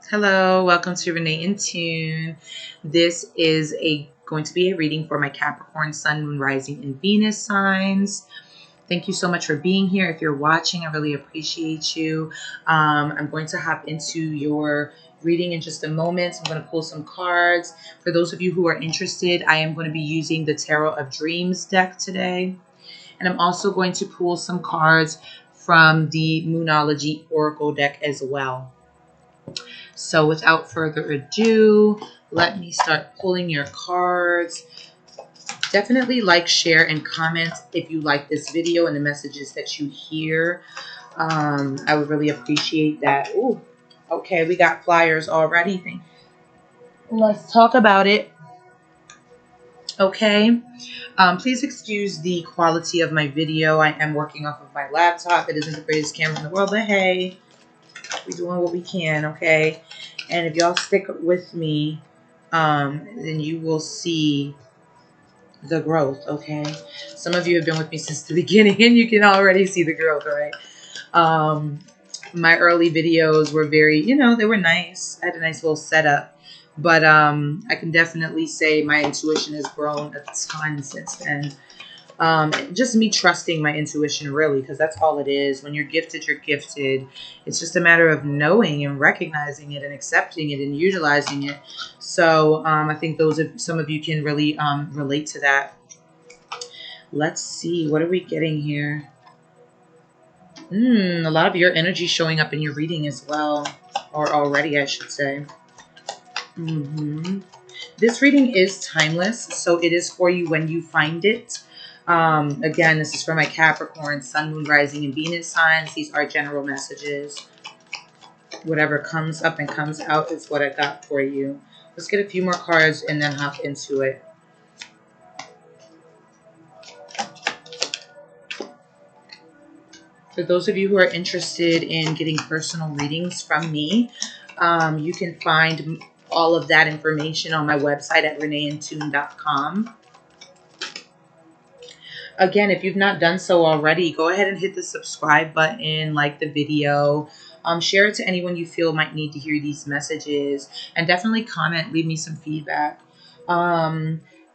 Hello, welcome to Renee in Tune. This is going to be a reading for my Capricorn, Sun, Moon, Rising, and Venus signs. Thank you so much for being here. If you're watching, I really appreciate you. I'm going to hop into your reading in just a moment. I'm going to pull some cards. For those of you who are interested, I am going to be using the Tarot of Dreams deck today. And I'm also going to pull some cards from the Moonology Oracle deck as well. So without further ado, let me start pulling your cards. Definitely like, share, and comment if you like this video and the messages that you hear. I would really appreciate that. Ooh, okay, we got flyers already. Let's talk about it. Okay. Please excuse the quality of my video. I am working off of my laptop. It isn't the greatest camera in the world, but hey, we're doing what we can, okay? And if y'all stick with me, then you will see the growth, okay? Some of you have been with me since the beginning, and you can already see the growth, right? My early videos were very, they were nice. I had a nice little setup. But I can definitely say my intuition has grown a ton since then. Just me trusting my intuition, really, because that's all it is. When you're gifted, you're gifted. It's just a matter of knowing and recognizing it and accepting it and utilizing it. So I think some of you can really relate to that. Let's see, what are we getting here? A lot of your energy showing up in your reading as well, or already, I should say. This reading is timeless, so it is for you when you find it. Again, this is for my Capricorn, Sun, Moon, Rising, and Venus signs. These are general messages. Whatever comes up and comes out is what I got for you. Let's get a few more cards and then hop into it. For those of you who are interested in getting personal readings from me, you can find all of that information on my website at reneeintune.com. Again, if you've not done so already, go ahead and hit the subscribe button, like the video, share it to anyone you feel might need to hear these messages, and definitely comment, leave me some feedback.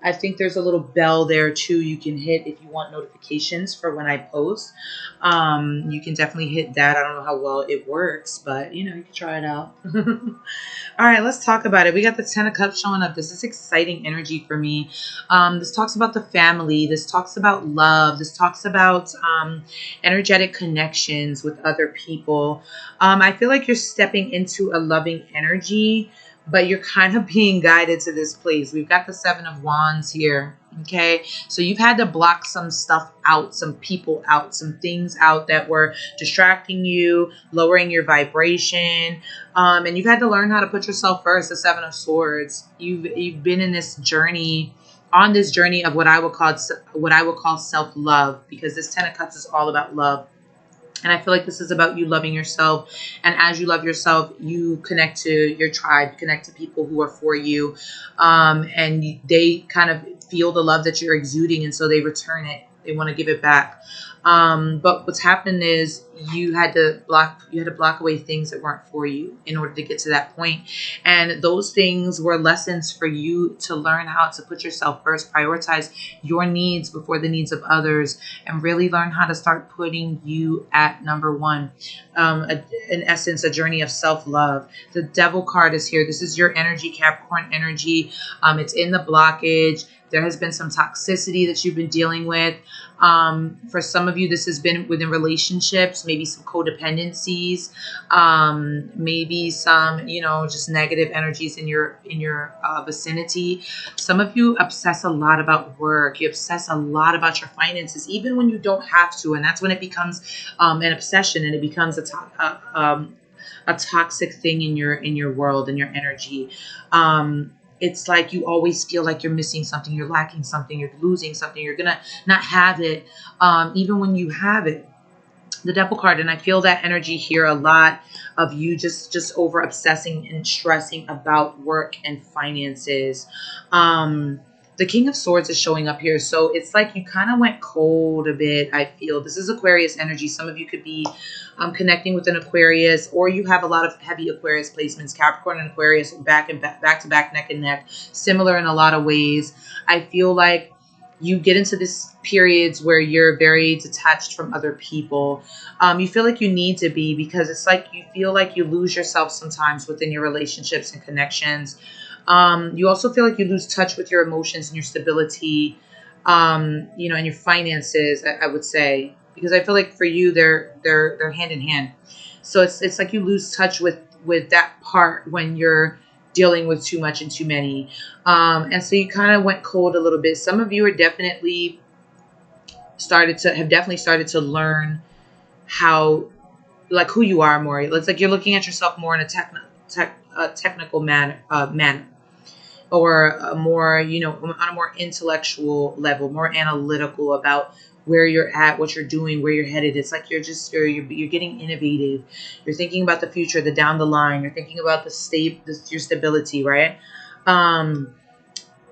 I think there's a little bell there too you can hit if you want notifications for when I post. You can definitely hit that. I don't know how well it works, but you can try it out. All right, let's talk about it. We got the 10 of Cups showing up. This is exciting energy for me. This talks about the family. This talks about love. This talks about energetic connections with other people. I feel like you're stepping into a loving energy, but you're kind of being guided to this place. We've got the 7 of Wands here, okay? So you've had to block some stuff out, some people out, some things out that were distracting you, lowering your vibration, and you've had to learn how to put yourself first, the 7 of Swords. You've been in this journey, on this journey of what I would call self-love, because this 10 of Cups is all about love. And I feel like this is about you loving yourself. And as you love yourself, you connect to your tribe, connect to people who are for you. And they kind of feel the love that you're exuding. And so they return it. They want to give it back. But what's happened is you had to block away things that weren't for you in order to get to that point. And those things were lessons for you to learn how to put yourself first, prioritize your needs before the needs of others, and really learn how to start putting you at number one. In essence, a journey of self-love. The Devil card is here. This is your energy, Capricorn energy. It's in the blockage. There has been some toxicity that you've been dealing with. For some of you, this has been within relationships, maybe some codependencies, maybe some, just negative energies in your vicinity. Some of you obsess a lot about work. You obsess a lot about your finances, even when you don't have to. And that's when it becomes an obsession, and it becomes a toxic thing in your world and your energy. It's like you always feel like you're missing something, you're lacking something, you're losing something, you're going to not have it, even when you have it. The Devil card, and I feel that energy here a lot of you just over obsessing and stressing about work and finances. The King of Swords is showing up here. So it's like you kind of went cold a bit, I feel. This is Aquarius energy. Some of you could be connecting with an Aquarius, or you have a lot of heavy Aquarius placements. Capricorn and Aquarius back and back to back, neck and neck. Similar in a lot of ways. I feel like you get into this periods where you're very detached from other people. You feel like you need to be, because it's like you feel like you lose yourself sometimes within your relationships and connections. You also feel like you lose touch with your emotions and your stability, you know, and your finances, I would say, because I feel like for you, they're hand in hand. So it's like you lose touch with that part when you're dealing with too much and too many. And so you kind of went cold a little bit. Some of you are definitely started to learn how, like, who you are more. It's like you're looking at yourself more in a technical manner, or a more, you know, on a more intellectual level, more analytical about where you're at, what you're doing, where you're headed. It's like you're getting innovative. You're thinking about the future, the down the line. You're thinking about your stability, right? And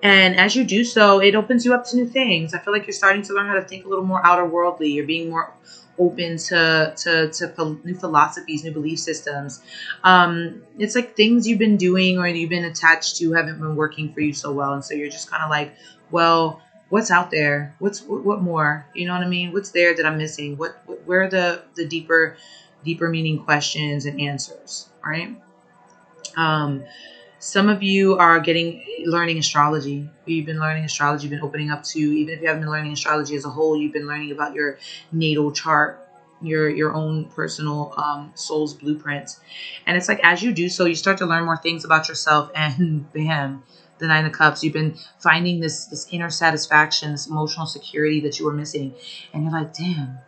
as you do so, it opens you up to new things. I feel like you're starting to learn how to think a little more outer worldly. You're being more open to new philosophies, new belief systems. It's like things you've been doing or you've been attached to haven't been working for you so well. And so you're just kind of like, well, what's out there? What more? You know what I mean? What's there that I'm missing? Where are the deeper meaning questions and answers, right? Some of you are learning astrology. You've been learning astrology, you've been opening up to, even if you haven't been learning astrology as a whole, you've been learning about your natal chart, your own personal soul's blueprints. And it's like, as you do so, you start to learn more things about yourself, and bam, the Nine of Cups, you've been finding this inner satisfaction, this emotional security that you were missing. And you're like, damn,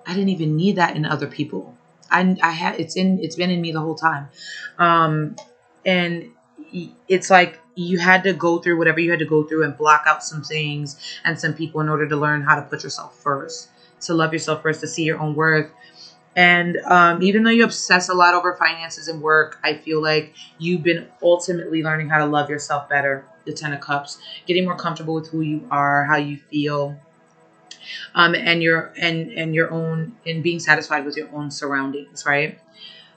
I didn't even need that in other people. It's been in me the whole time. And it's like you had to go through whatever you had to go through and block out some things and some people in order to learn how to put yourself first, to love yourself first, to see your own worth. And even though you obsess a lot over finances and work, I feel like you've been ultimately learning how to love yourself better. The Ten of Cups, getting more comfortable with who you are, how you feel, and your own, and being satisfied with your own surroundings, right?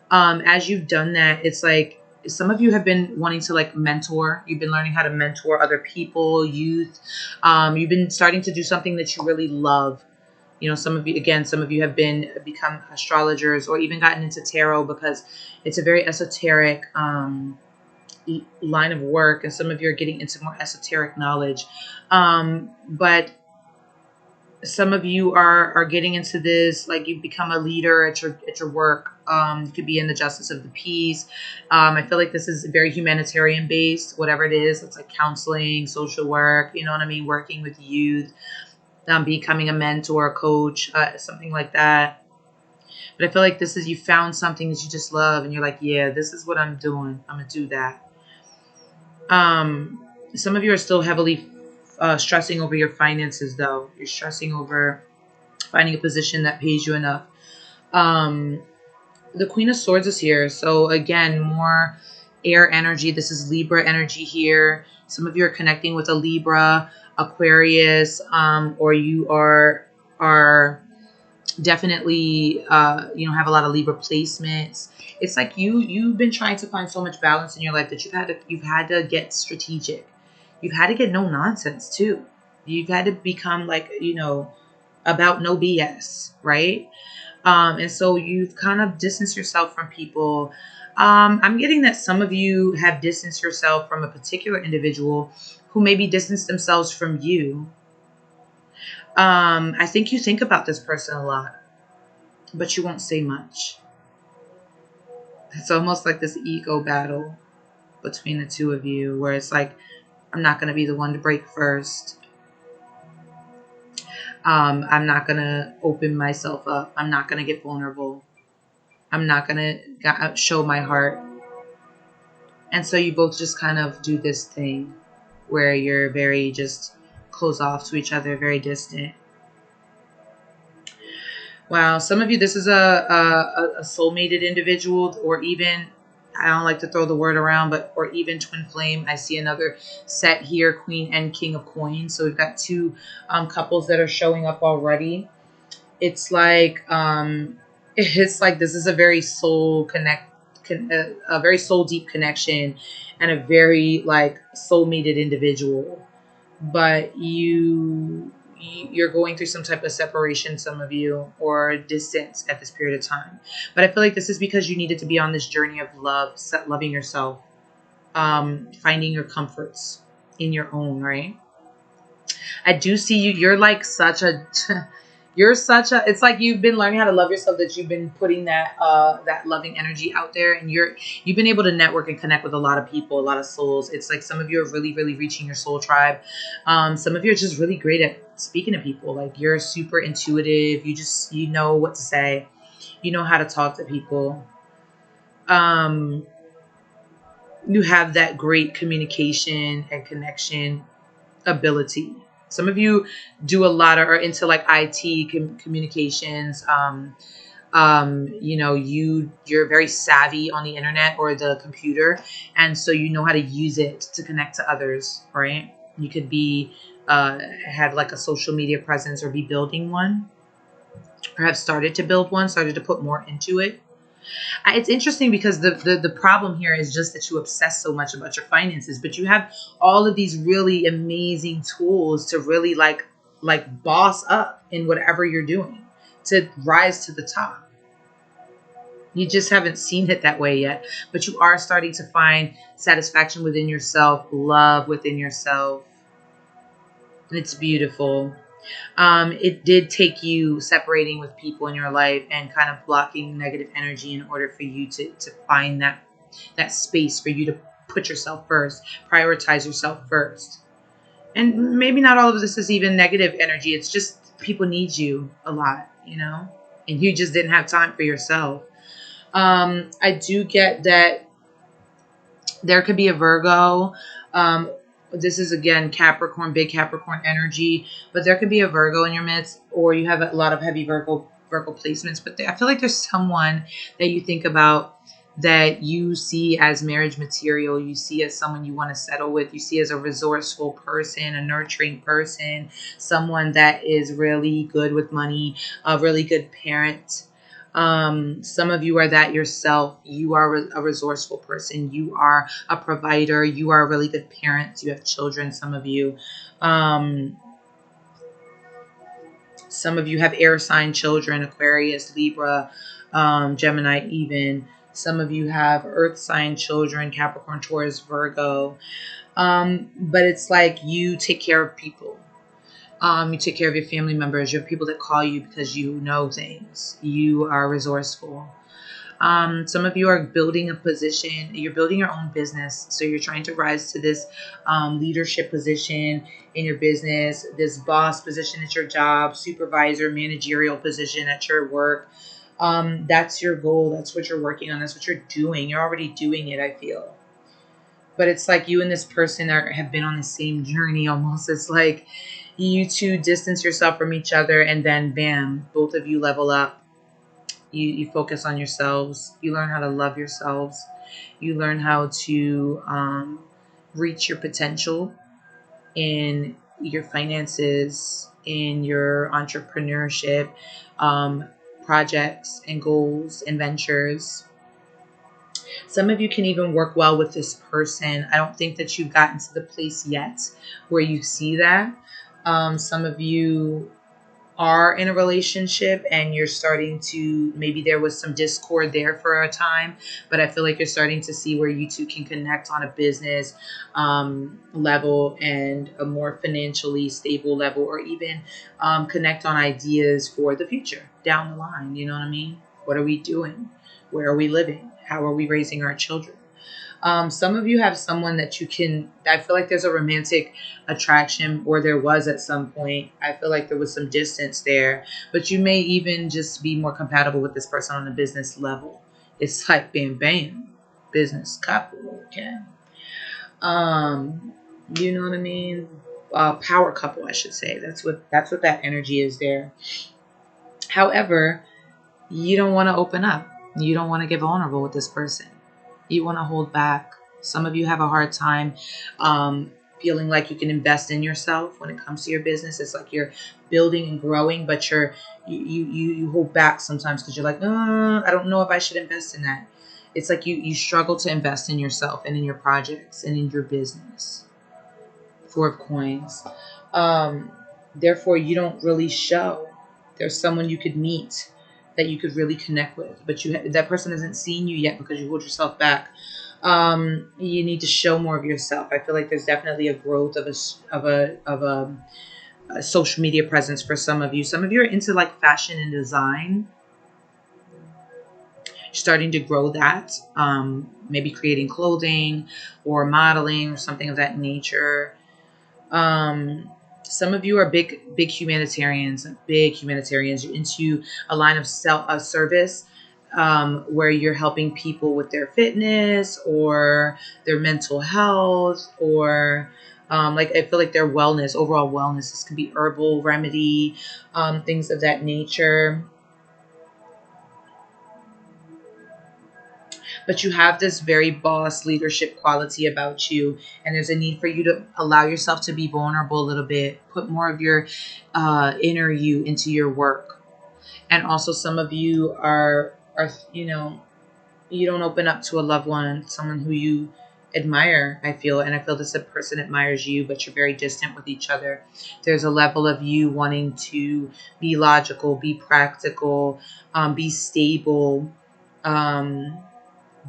As you've done that, it's like some of you have been wanting to like mentor. You've been learning how to mentor other people, youth. You've been starting to do something that you really love. You know, some of you have become astrologers or even gotten into tarot, because it's a very esoteric line of work, and some of you are getting into more esoteric knowledge. But some of you are getting into this, like you become a leader at your work. You could be in the justice of the peace. I feel like this is very humanitarian based, whatever it is. It's like counseling, social work, you know what I mean, working with youth, becoming a mentor, coach, something like that. But I feel like this is, you found something that you just love, and you're like, yeah, this is what I'm doing. I'm gonna do that. Some of you are still heavily stressing over your finances, though. You're stressing over finding a position that pays you enough. The Queen of Swords is here. So again, more air energy. This is Libra energy here. Some of you are connecting with a Libra, Aquarius, or you are definitely have a lot of Libra placements. It's like you've been trying to find so much balance in your life that you've had to get strategic. You've had to get no nonsense too. You've had to become like, about no BS, right? And so you've kind of distanced yourself from people. I'm getting that some of you have distanced yourself from a particular individual who maybe distanced themselves from you. I think you think about this person a lot, but you won't say much. It's almost like this ego battle between the two of you, where it's like, I'm not going to be the one to break first. I'm not going to open myself up. I'm not going to get vulnerable. I'm not going to show my heart. And so you both just kind of do this thing where you're very just close off to each other, very distant. Wow, some of you, this is a soulmated individual, or even I don't like to throw the word around, but or even twin flame. I see another set here, Queen and King of Coins. So we've got two couples that are showing up already. It's like this is a very a very soul deep connection, and a very like soulmated individual. But you're going through some type of separation, some of you, or distance at this period of time. But I feel like this is because you needed to be on this journey of love, loving yourself, finding your comforts in your own right. I do see you. You're like such a you're such a it's like you've been learning how to love yourself, that you've been putting that loving energy out there, and you've been able to network and connect with a lot of people, a lot of souls. It's like some of you are really, really reaching your soul tribe. Some of you are just really great at speaking to people. Like you're super intuitive. You know what to say. You know how to talk to people. Um, you have that great communication and connection ability. Some of you do a lot of, are into like IT communications. You're very savvy on the internet or the computer, and so you know how to use it to connect to others, right? You could be have like a social media presence, or be building one, or have started to build one, started to put more into it. It's interesting because the problem here is just that you obsess so much about your finances, but you have all of these really amazing tools to really like boss up in whatever you're doing, to rise to the top. You just haven't seen it that way yet, but you are starting to find satisfaction within yourself, love within yourself. And it's beautiful. It did take you separating with people in your life and kind of blocking negative energy in order for you to find that space for you to put yourself first, prioritize yourself first. And maybe not all of this is even negative energy. It's just people need you a lot, and you just didn't have time for yourself. I do get that there could be a Virgo. This is again Capricorn, big Capricorn energy, but there could be a Virgo in your midst, or you have a lot of heavy Virgo placements. But I feel like there's someone that you think about, that you see as marriage material, you see as someone you want to settle with, you see as a resourceful person, a nurturing person, someone that is really good with money, a really good parent. Some of you are that yourself. You are a resourceful person. You are a provider. You are a really good parent. You have children. Um, some of you have air sign children, Aquarius, Libra, Gemini even. Some of you have earth sign children, Capricorn, Taurus, Virgo. But it's like you take care of people. You take care of your family members. You have people that call you because you know things. You are resourceful. Some of you are building a position. You're building your own business. So you're trying to rise to this leadership position in your business, this boss position at your job, supervisor, managerial position at your work. That's your goal. That's what you're working on. That's what you're doing. You're already doing it, I feel. But it's like you and this person have been on the same journey almost. It's like you two distance yourself from each other, and then bam, both of you level up. You focus on yourselves. You learn how to love yourselves. You learn how to reach your potential in your finances, in your entrepreneurship, projects and goals and ventures. Some of you can even work well with this person. I don't think that you've gotten to the place yet where you see that. Some of you are in a relationship and you're starting to, maybe there was some discord there for a time, but I feel like you're starting to see where you two can connect on a business level, and a more financially stable level, or even connect on ideas for the future down the line. You know what I mean? What are we doing? Where are we living? How are we raising our children? Some of you have someone that I feel like there's a romantic attraction, or there was at some point. I feel like there was some distance there, but you may even just be more compatible with this person on a business level. It's like bam, bam, business couple. Okay. You know what I mean? Power couple, I should say. That's what that energy is there. However, you don't want to open up. You don't want to get vulnerable with this person. You want to hold back. Some of you have a hard time feeling like you can invest in yourself when it comes to your business. It's like you're building and growing, but you hold back sometimes because you're like, I don't know if I should invest in that. It's like you struggle to invest in yourself and in your projects and in your business. Four of Coins. Um, Therefore, you don't really show. There's someone you could meet that you could really connect with, but that person hasn't seen you yet because you hold yourself back. You need to show more of yourself. I feel like there's definitely a growth of a social media presence for some of you. Some of you are into like fashion and design, starting to grow that. Maybe creating clothing or modeling or something of that nature. Some of you are big humanitarians, You're into a line of service, where you're helping people with their fitness or their mental health, or like I feel like their wellness, overall wellness. This could be herbal remedy, things of that nature. But you have this very boss leadership quality about you, and there's a need for you to allow yourself to be vulnerable a little bit, put more of your inner you into your work. And also some of you are you don't open up to a loved one, someone who you admire. I feel this person admires you, but you're very distant with each other. There's a level of you wanting to be logical, be practical, be stable, um,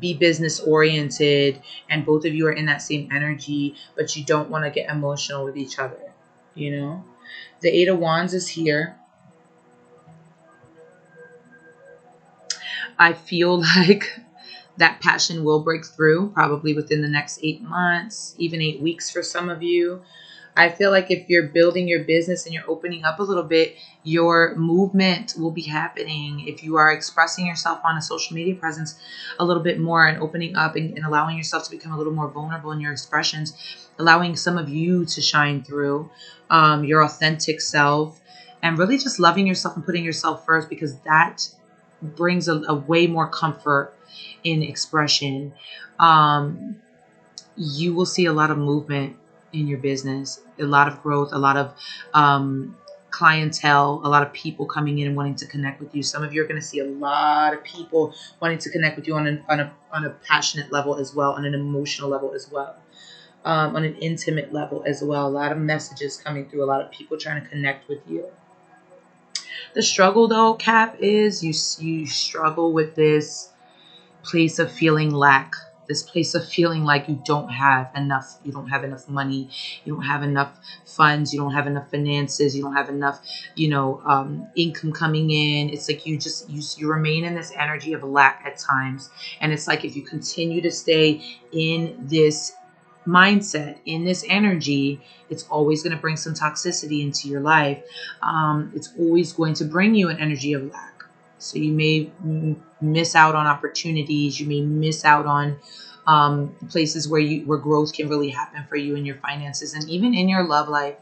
be business oriented, and both of you are in that same energy, but you don't want to get emotional with each other. you know the Eight of Wands is here. I feel like that passion will break through probably within the next 8 months, even 8 weeks for some of you. I feel like if you're building your business and you're opening up a little bit, your movement will be happening. If you are expressing yourself on a social media presence a little bit more and opening up and allowing yourself to become a little more vulnerable in your expressions, allowing some of you to shine through, your authentic self, and really just loving yourself and putting yourself first, because that brings a way more comfort in expression. Um, you will see a lot of movement in your business, a lot of growth, a lot of clientele, a lot of people coming in and wanting to connect with you. Some of you are going to see a lot of people wanting to connect with you on a passionate level as well, on an emotional level as well, on an intimate level as well. A lot of messages coming through, a lot of people trying to connect with you. The struggle though, Cap, is you struggle with this place of feeling lack, this place of feeling like you don't have enough. You don't have enough money. You don't have enough funds. You don't have enough finances. You don't have enough, income coming in. It's like you remain in this energy of lack at times. And it's like if you continue to stay in this mindset, in this energy, it's always going to bring some toxicity into your life. It's always going to bring you an energy of lack. So you may miss out on opportunities. You may miss out on places where growth can really happen for you in your finances and even in your love life,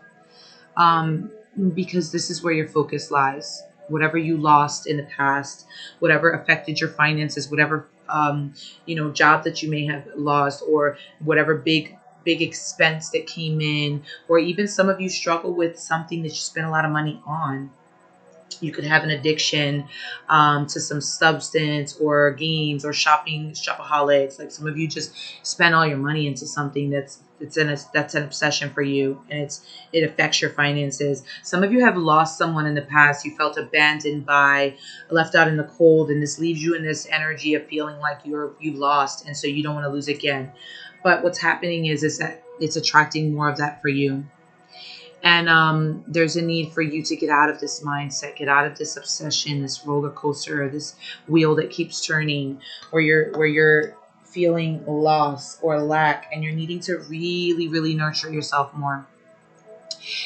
um, because this is where your focus lies. Whatever you lost in the past, whatever affected your finances, whatever job that you may have lost, or whatever big expense that came in, or even some of you struggle with something that you spent a lot of money on. You could have an addiction to some substance or games or shopaholics. Like some of you just spend all your money into something that's an obsession for you, and it affects your finances. Some of you have lost someone in the past. You felt abandoned by, left out in the cold, and this leaves you in this energy of feeling like you lost, and so you don't want to lose again. But what's happening is that it's attracting more of that for you. And there's a need for you to get out of this mindset, get out of this obsession, this roller coaster, this wheel that keeps turning, where you're feeling loss or lack, and you're needing to really, really nurture yourself more.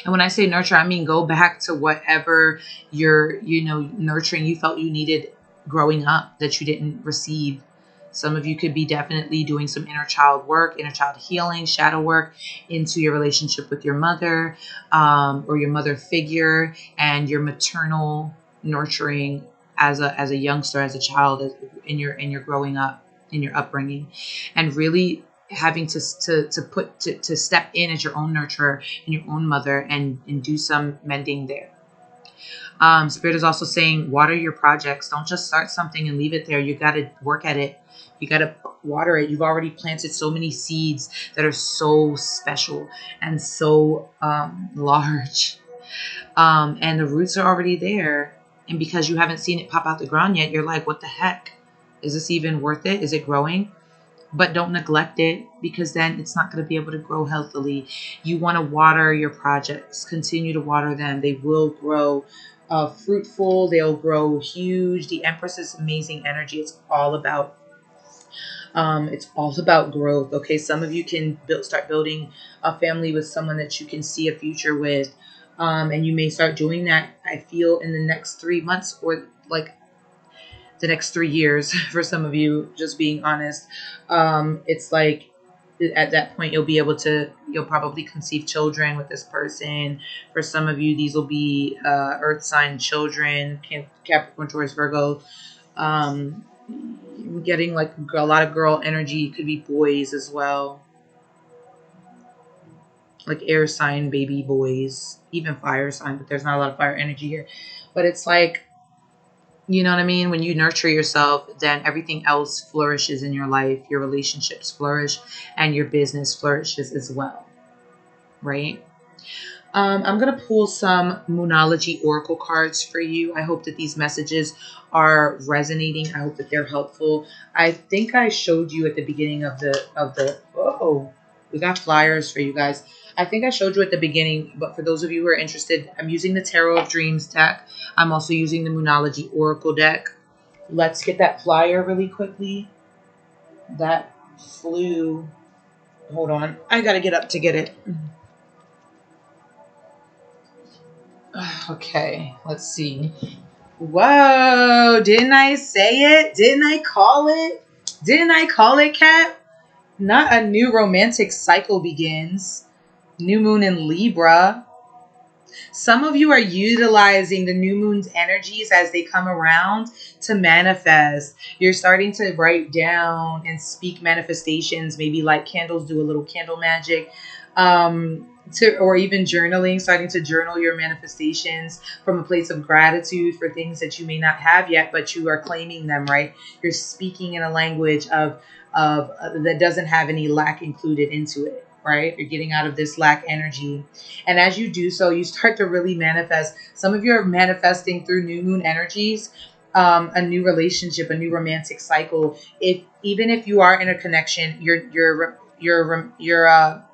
And when I say nurture, I mean go back to whatever you're, nurturing you felt you needed growing up that you didn't receive. Some of you could be definitely doing some inner child work, inner child healing, shadow work into your relationship with your mother, or your mother figure, and your maternal nurturing as a youngster, as a child, in your growing up. in your upbringing, and really having to step in as your own nurturer and your own mother, and do some mending there. Spirit is also saying water your projects. Don't just start something and leave it there. You got to work at it. You got to water it. You've already planted so many seeds that are so special and so large. And the roots are already there. And because you haven't seen it pop out the ground yet, you're like, what the heck? Is this even worth it? Is it growing? But don't neglect it, because then it's not going to be able to grow healthily. You want to water your projects. Continue to water them. They will grow fruitful. They'll grow huge. The Empress is amazing energy. It's all about growth. Okay, some of you can start building a family with someone that you can see a future with, and you may start doing that. I feel in the next 3 months, or like the next 3 years for some of you, just being honest. It's like at that point you'll probably conceive children with this person. For some of you, these will be earth sign children, Capricorn, Taurus, Virgo. Getting like a lot of girl energy. It could be boys as well, like air sign baby boys, even fire sign, but there's not a lot of fire energy here. But it's like, you know what I mean? When you nurture yourself, then everything else flourishes in your life. Your relationships flourish and your business flourishes as well, right? I'm going to pull some Moonology Oracle cards for you. I hope that these messages are resonating. I hope that they're helpful. I think I showed you at the beginning oh, we got flyers for you guys. I think I showed you at the beginning, but for those of you who are interested, I'm using the Tarot of Dreams deck. I'm also using the Moonology Oracle deck. Let's get that flyer really quickly. That flew. Hold on. I got to get up to get it. Okay, let's see. Whoa, didn't I say it? Didn't I call it? Didn't I call it, Kat? Not a new romantic cycle begins. New moon in Libra. Some of you are utilizing the new moon's energies as they come around to manifest. You're starting to write down and speak manifestations, maybe like candles, do a little candle magic. Or even journaling, starting to journal your manifestations from a place of gratitude for things that you may not have yet, but you are claiming them, right? You're speaking in a language of that doesn't have any lack included into it, right? You're getting out of this lack energy. And as you do so, you start to really manifest. Some of you are manifesting through new moon energies, a new relationship, a new romantic cycle. Even if you are in a connection,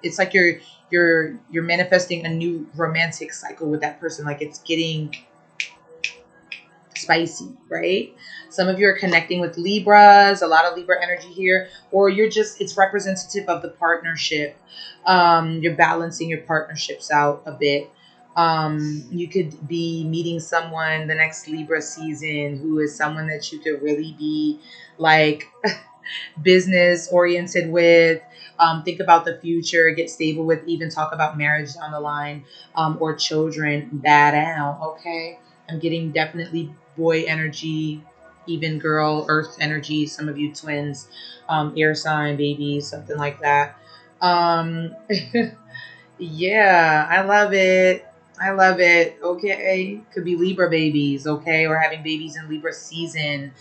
it's like you're manifesting a new romantic cycle with that person. Like it's getting spicy, right? Some of you are connecting with Libras, a lot of Libra energy here, or it's representative of the partnership. You're balancing your partnerships out a bit. You could be meeting someone the next Libra season who is someone that you could really be like business oriented with. Think about the future, get stable with, even talk about marriage down the line, or children. Bad out, okay? I'm getting definitely boy energy, even girl, earth energy. Some of you twins, air sign, babies, something like that. Yeah, I love it. I love it. Okay. Could be Libra babies, okay? Or having babies in Libra season,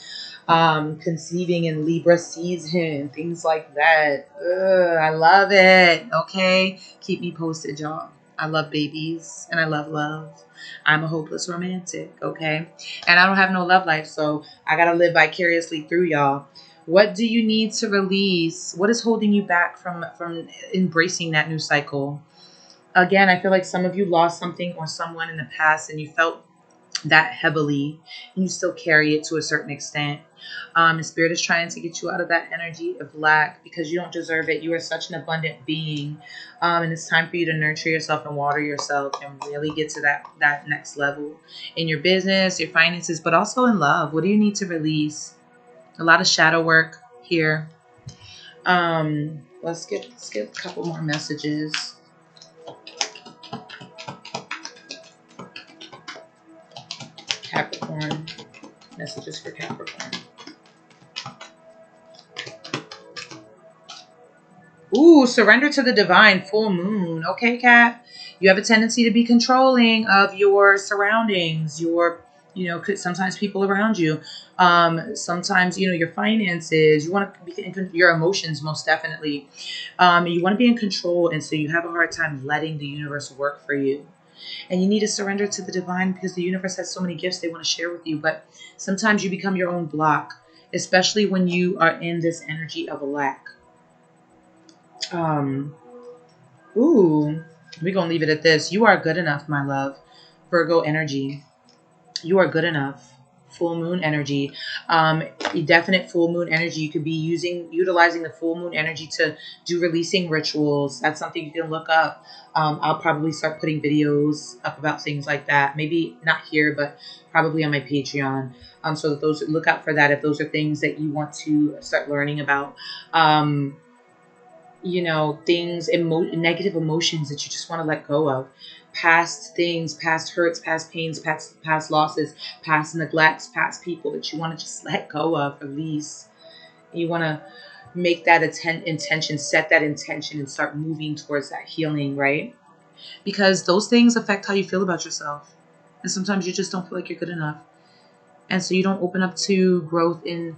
conceiving in Libra season, things like that. I love it. Okay. Keep me posted, y'all. I love babies and I love love. I'm a hopeless romantic, okay? And I don't have no love life, so I gotta live vicariously through y'all. What do you need to release? What is holding you back from embracing that new cycle? Again, I feel like some of you lost something or someone in the past and you felt that heavily, and you still carry it to a certain extent. And Spirit is trying to get you out of that energy of lack, because you don't deserve it. You are such an abundant being. And it's time for you to nurture yourself and water yourself and really get to that next level in your business, your finances, but also in love. What do you need to release? A lot of shadow work here. Let's get a couple more messages. Capricorn. Messages for Capricorn. Ooh, surrender to the divine, full moon. Okay, Kat. You have a tendency to be controlling of your surroundings, sometimes people around you. Sometimes, your finances. You want to be your emotions, most definitely. You want to be in control, and so you have a hard time letting the universe work for you. And you need to surrender to the divine because the universe has so many gifts they want to share with you. But sometimes you become your own block, especially when you are in this energy of a lack. Um, Ooh, we're going to leave it at this. You are good enough, my love. Virgo energy. You are good enough. Full moon energy. Definite full moon energy. You could be utilizing the full moon energy to do releasing rituals. That's something you can look up. I'll probably start putting videos up about things like that. Maybe not here, but probably on my Patreon. So that those look out for that if those are things that you want to start learning about. Things, negative emotions that you just want to let go of, past things, past hurts, past pains, past losses, past neglects, past people that you want to just let go of, release. You want to make that intention, set that intention, and start moving towards that healing, right? Because those things affect how you feel about yourself, and sometimes you just don't feel like you're good enough, and so you don't open up to growth in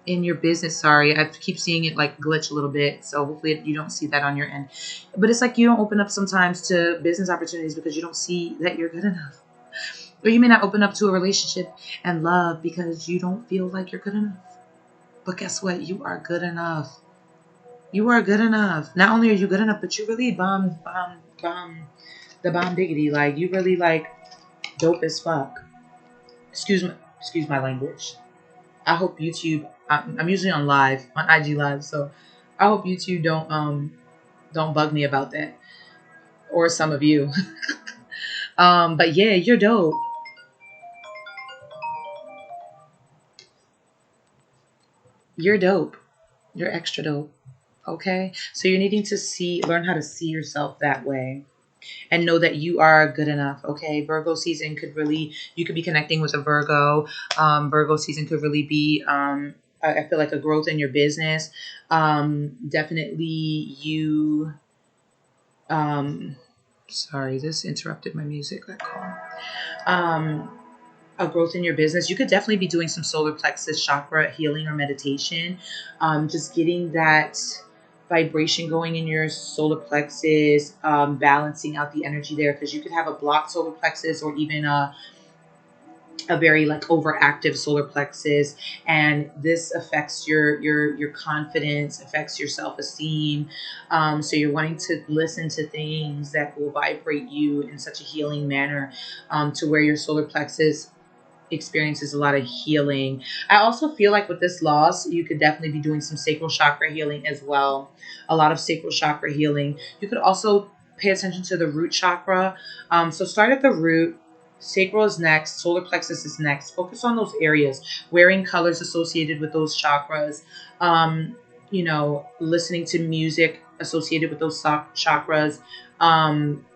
your business. Sorry, I keep seeing it like glitch a little bit, so hopefully you don't see that on your end. But it's like you don't open up sometimes to business opportunities because you don't see that you're good enough, or you may not open up to a relationship and love because you don't feel like you're good enough. But guess what? You are good enough. You are good enough. Not only are you good enough, but you really bomb the bomb diggity. Like, you really like dope as fuck. Excuse my language. I hope YouTube. I'm usually on live on IG live, so I hope YouTube don't bug me about that, or some of you. But yeah, you're dope. You're dope. You're extra dope. Okay, so you're needing to learn how to see yourself that way, and know that you are good enough. Okay, Virgo season you could be connecting with a Virgo. Virgo season could really be. I feel like a growth in your business. Definitely you. Sorry, this interrupted my music. That call. Um, a growth in your business. You could definitely be doing some solar plexus chakra healing or meditation. Just getting that vibration going in your solar plexus, balancing out the energy there, because you could have a blocked solar plexus or even a very like overactive solar plexus, and this affects your confidence, affects your self-esteem. So you're wanting to listen to things that will vibrate you in such a healing manner, to where your solar plexus experiences a lot of healing. I also feel like with this loss, you could definitely be doing some sacral chakra healing as well. A lot of sacral chakra healing. You could also pay attention to the root chakra. So start at the root. Sacral is next. Solar plexus is next. Focus on those areas. Wearing colors associated with those chakras. Listening to music associated with those chakras.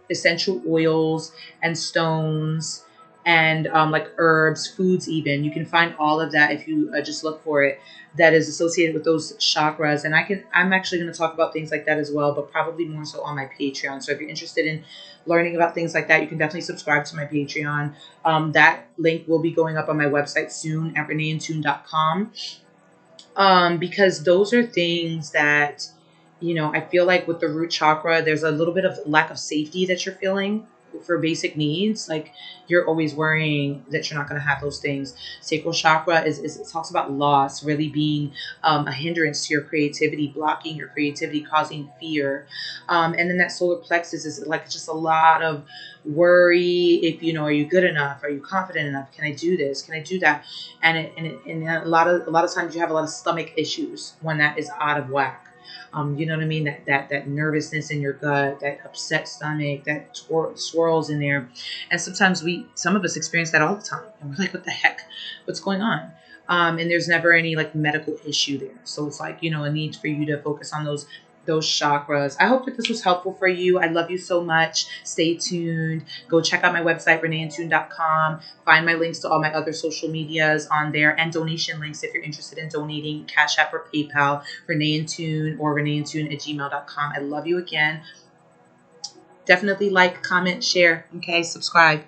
Essential oils and stones, and like herbs, foods, even. You can find all of that if you just look for it, that is associated with those chakras. And I'm actually going to talk about things like that as well, but probably more so on my Patreon. So if you're interested in learning about things like that, you can definitely subscribe to my Patreon. That link will be going up on my website soon at reneeandtune.com. Because those are things that, I feel like with the root chakra, there's a little bit of lack of safety that you're feeling for basic needs. Like, you're always worrying that you're not going to have those things. Sacral chakra it talks about loss really being a hindrance to your creativity, blocking your creativity, causing fear. And then that solar plexus is like just a lot of worry. If are you good enough? Are you confident enough? Can I do this? Can I do that? And a lot of times you have a lot of stomach issues when that is out of whack. You know what I mean? That nervousness in your gut, that upset stomach, that swirls in there. And sometimes some of us experience that all the time, and we're like, what the heck? What's going on? And there's never any like medical issue there. So it's like, a need for you to focus on those those chakras. I hope that this was helpful for you. I love you so much. Stay tuned. Go check out my website, reneeandtune.com. Find my links to all my other social medias on there, and donation links if you're interested in donating, Cash App or PayPal, reneeandtune or reneeandtune@gmail.com. I love you again. Definitely like, comment, share. Okay, subscribe.